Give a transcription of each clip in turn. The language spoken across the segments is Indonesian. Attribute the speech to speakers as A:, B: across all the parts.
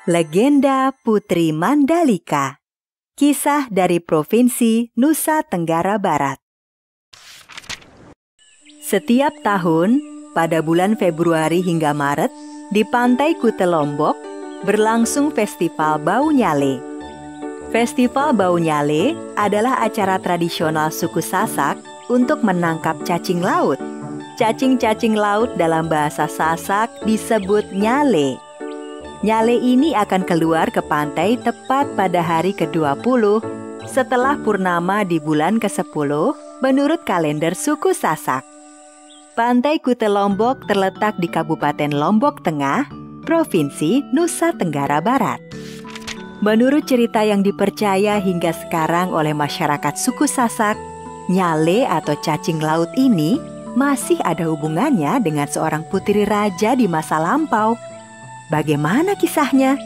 A: Legenda Putri Mandalika. Kisah dari Provinsi Nusa Tenggara Barat. Setiap tahun, pada bulan Februari hingga Maret, di Pantai Kuta Lombok, berlangsung Festival Bau Nyale. Festival Bau Nyale adalah acara tradisional suku Sasak untuk menangkap cacing laut. Cacing-cacing laut dalam bahasa Sasak disebut nyale. Nyale ini akan keluar ke pantai tepat pada hari ke-20 setelah purnama di bulan ke-10 menurut kalender suku Sasak. Pantai Kuta Lombok terletak di Kabupaten Lombok Tengah, Provinsi Nusa Tenggara Barat. Menurut cerita yang dipercaya hingga sekarang oleh masyarakat suku Sasak, nyale atau cacing laut ini masih ada hubungannya dengan seorang putri raja di masa lampau. Bagaimana kisahnya?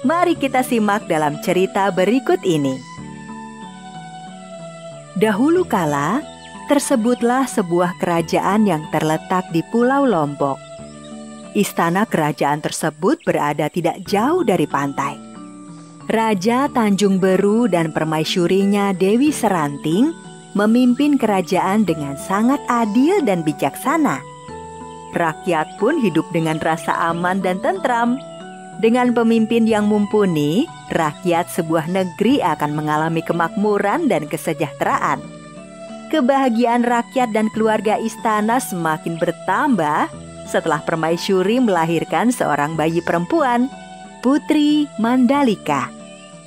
A: Mari kita simak dalam cerita berikut ini. Dahulu kala, tersebutlah sebuah kerajaan yang terletak di Pulau Lombok. Istana kerajaan tersebut berada tidak jauh dari pantai. Raja Tanjung Beru dan permaisurinya Dewi Seranting memimpin kerajaan dengan sangat adil dan bijaksana. Rakyat pun hidup dengan rasa aman dan tentram. Dengan pemimpin yang mumpuni, rakyat sebuah negeri akan mengalami kemakmuran dan kesejahteraan. Kebahagiaan rakyat dan keluarga istana semakin bertambah setelah permaisuri melahirkan seorang bayi perempuan, Putri Mandalika,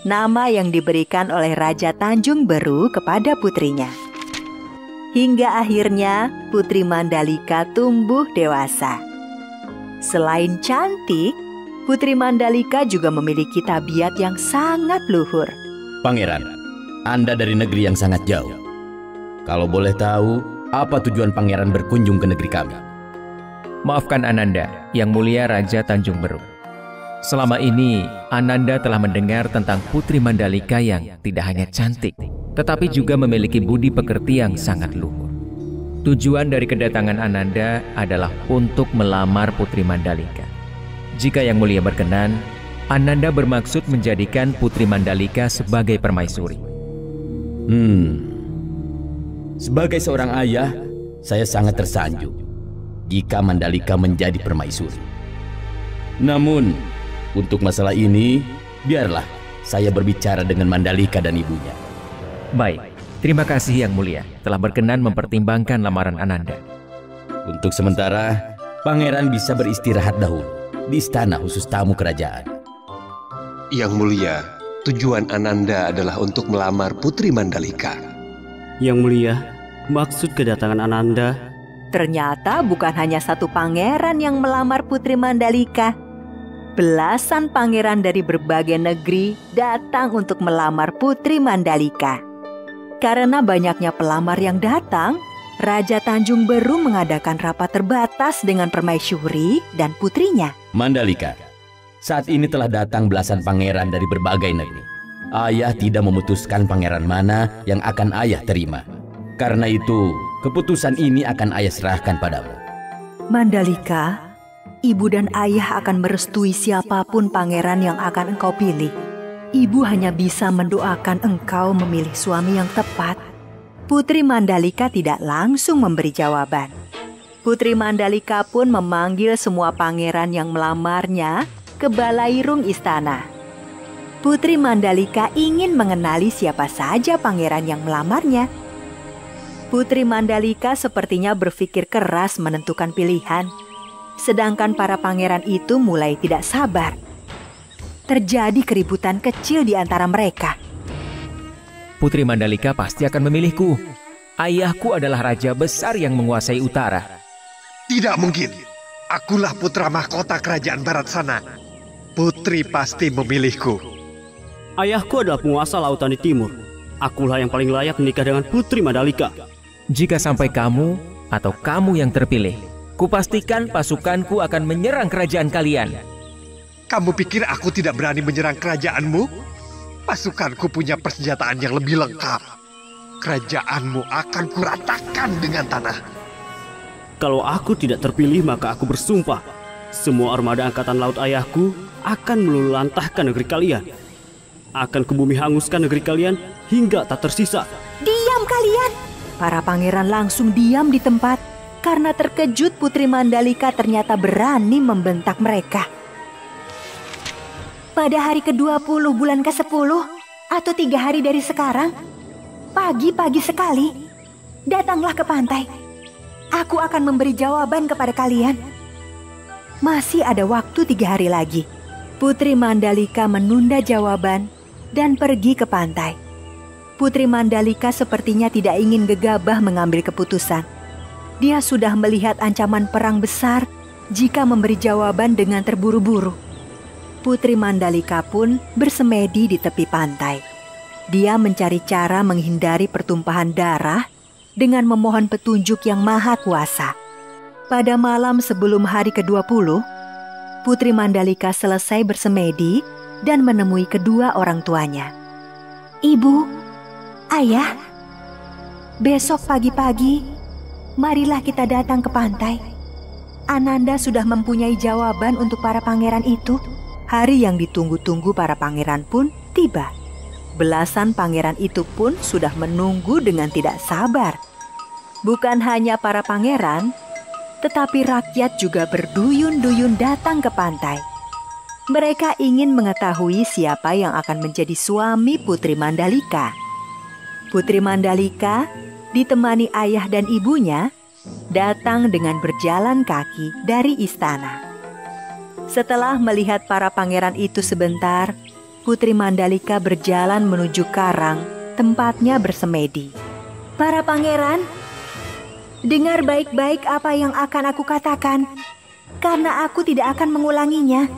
A: nama yang diberikan oleh Raja Tanjung Beru kepada putrinya. Hingga akhirnya Putri Mandalika tumbuh dewasa. Selain cantik, Putri Mandalika juga memiliki tabiat yang sangat luhur.
B: Pangeran, Anda dari negeri yang sangat jauh. Kalau boleh tahu, apa tujuan pangeran berkunjung ke negeri kami?
C: Maafkan Ananda, Yang Mulia Raja Tanjung Beru. Selama ini, Ananda telah mendengar tentang Putri Mandalika yang tidak hanya cantik, tetapi juga memiliki budi pekerti yang sangat luhur. Tujuan dari kedatangan Ananda adalah untuk melamar Putri Mandalika. Jika Yang Mulia berkenan, Ananda bermaksud menjadikan Putri Mandalika sebagai permaisuri.
B: Sebagai seorang ayah, saya sangat tersanjung jika Mandalika menjadi permaisuri. Namun, untuk masalah ini, biarlah saya berbicara dengan Mandalika dan ibunya.
C: Baik, terima kasih Yang Mulia telah berkenan mempertimbangkan lamaran Ananda.
B: Untuk sementara, pangeran bisa beristirahat dahulu di istana khusus tamu kerajaan.
D: Yang Mulia, tujuan Ananda adalah untuk melamar Putri Mandalika.
E: Yang Mulia, maksud kedatangan Ananda,
A: ternyata bukan hanya satu pangeran yang melamar Putri Mandalika. Belasan pangeran dari berbagai negeri datang untuk melamar Putri Mandalika. Karena banyaknya pelamar yang datang, Raja Tanjung Beru mengadakan rapat terbatas dengan permaisuri dan putrinya.
B: Mandalika, saat ini telah datang belasan pangeran dari berbagai negeri. Ayah tidak memutuskan pangeran mana yang akan ayah terima. Karena itu, keputusan ini akan ayah serahkan padamu.
A: Mandalika, ibu dan ayah akan merestui siapapun pangeran yang akan engkau pilih. Ibu hanya bisa mendoakan engkau memilih suami yang tepat. Putri Mandalika tidak langsung memberi jawaban. Putri Mandalika pun memanggil semua pangeran yang melamarnya ke balairung istana. Putri Mandalika ingin mengenali siapa saja pangeran yang melamarnya. Putri Mandalika sepertinya berpikir keras menentukan pilihan. Sedangkan para pangeran itu mulai tidak sabar. Terjadi keributan kecil di antara mereka.
C: Putri Mandalika pasti akan memilihku. Ayahku adalah raja besar yang menguasai utara.
D: Tidak mungkin. Akulah putra mahkota kerajaan barat sana. Putri pasti memilihku.
E: ayahku adalah penguasa lautan di timur. Akulah yang paling layak menikah dengan Putri Mandalika.
C: Jika sampai kamu atau kamu yang terpilih, kupastikan pasukanku akan menyerang kerajaan kalian.
D: Kamu pikir aku tidak berani menyerang kerajaanmu? Pasukanku punya persenjataan yang lebih lengkap. Kerajaanmu akan kuratakan dengan tanah.
E: Kalau aku tidak terpilih, maka aku bersumpah semua armada angkatan laut ayahku akan meluluhlantahkan negeri kalian. Akan ke bumi hanguskan negeri kalian hingga tak tersisa.
A: Diam kalian! Para pangeran langsung diam di tempat karena terkejut Putri Mandalika ternyata berani membentak mereka. Pada hari ke-20 bulan ke-10 atau 3 hari dari sekarang, pagi-pagi sekali, datanglah ke pantai. Aku akan memberi jawaban kepada kalian. Masih ada waktu 3 hari lagi. Putri Mandalika menunda jawaban dan pergi ke pantai. Putri Mandalika sepertinya tidak ingin gegabah mengambil keputusan. Dia sudah melihat ancaman perang besar jika memberi jawaban dengan terburu-buru. Putri Mandalika pun bersemedi di tepi pantai. Dia mencari cara menghindari pertumpahan darah dengan memohon petunjuk yang maha kuasa. Pada malam sebelum hari ke-20, Putri Mandalika selesai bersemedi dan menemui kedua orang tuanya. Ibu, ayah, besok pagi-pagi, marilah kita datang ke pantai. Ananda sudah mempunyai jawaban untuk para pangeran itu. Hari yang ditunggu-tunggu para pangeran pun tiba. Belasan pangeran itu pun sudah menunggu dengan tidak sabar. Bukan hanya para pangeran, tetapi rakyat juga berduyun-duyun datang ke pantai. Mereka ingin mengetahui siapa yang akan menjadi suami Putri Mandalika. Putri Mandalika ditemani ayah dan ibunya datang dengan berjalan kaki dari istana. Setelah melihat para pangeran itu sebentar, Putri Mandalika berjalan menuju karang tempatnya bersemedi. Para pangeran, dengar baik-baik apa yang akan aku katakan, karena aku tidak akan mengulanginya.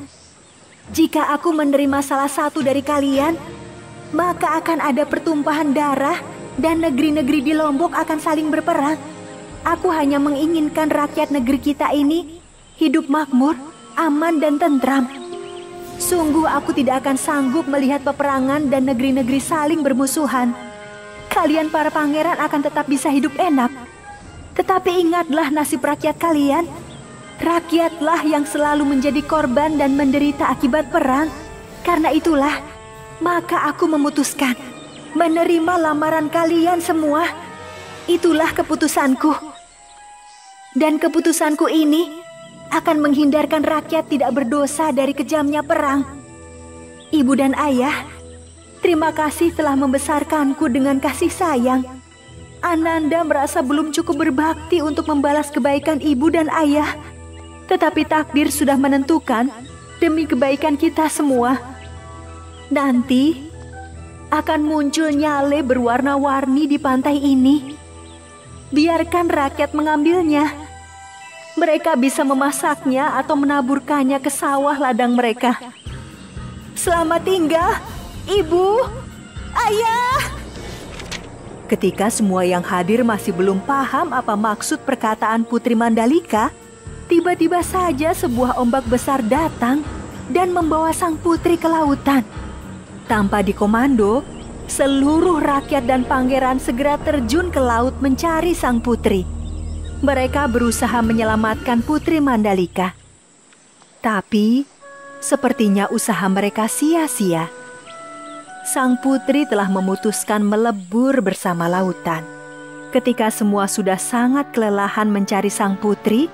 A: Jika aku menerima salah satu dari kalian, maka akan ada pertumpahan darah dan negeri-negeri di Lombok akan saling berperang. Aku hanya menginginkan rakyat negeri kita ini hidup makmur, aman dan tentram. Sungguh aku tidak akan sanggup melihat peperangan dan negeri-negeri saling bermusuhan. Kalian para pangeran akan tetap bisa hidup enak. Tetapi ingatlah nasib rakyat kalian. Rakyatlah yang selalu menjadi korban dan menderita akibat perang. Karena itulah, maka aku memutuskan menerima lamaran kalian semua. Itulah keputusanku. Dan keputusanku ini akan menghindarkan rakyat tidak berdosa dari kejamnya perang. Ibu dan ayah, terima kasih telah membesarkanku dengan kasih sayang. Ananda merasa belum cukup berbakti untuk membalas kebaikan ibu dan ayah. Tetapi takdir sudah menentukan demi kebaikan kita semua. Nanti akan muncul nyale berwarna-warni di pantai ini. Biarkan rakyat mengambilnya. Mereka bisa memasaknya atau menaburkannya ke sawah ladang mereka. Selamat tinggal, ibu, ayah. Ketika semua yang hadir masih belum paham apa maksud perkataan Putri Mandalika, tiba-tiba saja sebuah ombak besar datang dan membawa sang putri ke lautan. Tanpa dikomando, seluruh rakyat dan pangeran segera terjun ke laut mencari sang putri. Mereka berusaha menyelamatkan Putri Mandalika. Tapi, sepertinya usaha mereka sia-sia. Sang putri telah memutuskan melebur bersama lautan. Ketika semua sudah sangat kelelahan mencari sang putri,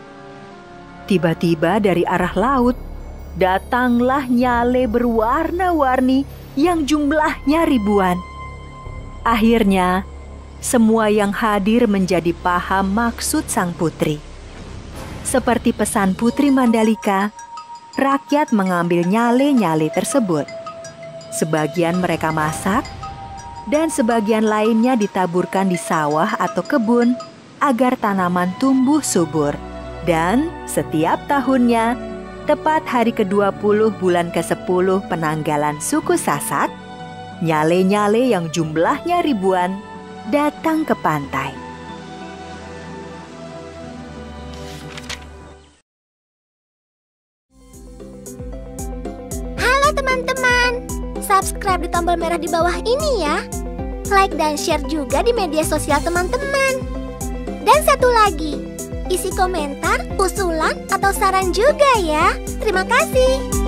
A: tiba-tiba dari arah laut, datanglah nyale berwarna-warni yang jumlahnya ribuan. Akhirnya, semua yang hadir menjadi paham maksud sang putri. Seperti pesan Putri Mandalika, rakyat mengambil nyale-nyale tersebut. Sebagian mereka masak, dan sebagian lainnya ditaburkan di sawah atau kebun agar tanaman tumbuh subur. Dan setiap tahunnya, tepat hari ke-20 bulan ke-10 penanggalan suku Sasak, nyale-nyale yang jumlahnya ribuan datang ke pantai.
F: Halo teman-teman, subscribe di tombol merah di bawah ini ya. Like dan share juga di media sosial teman-teman. Dan satu lagi, isi komentar, usulan, atau saran juga ya. Terima kasih.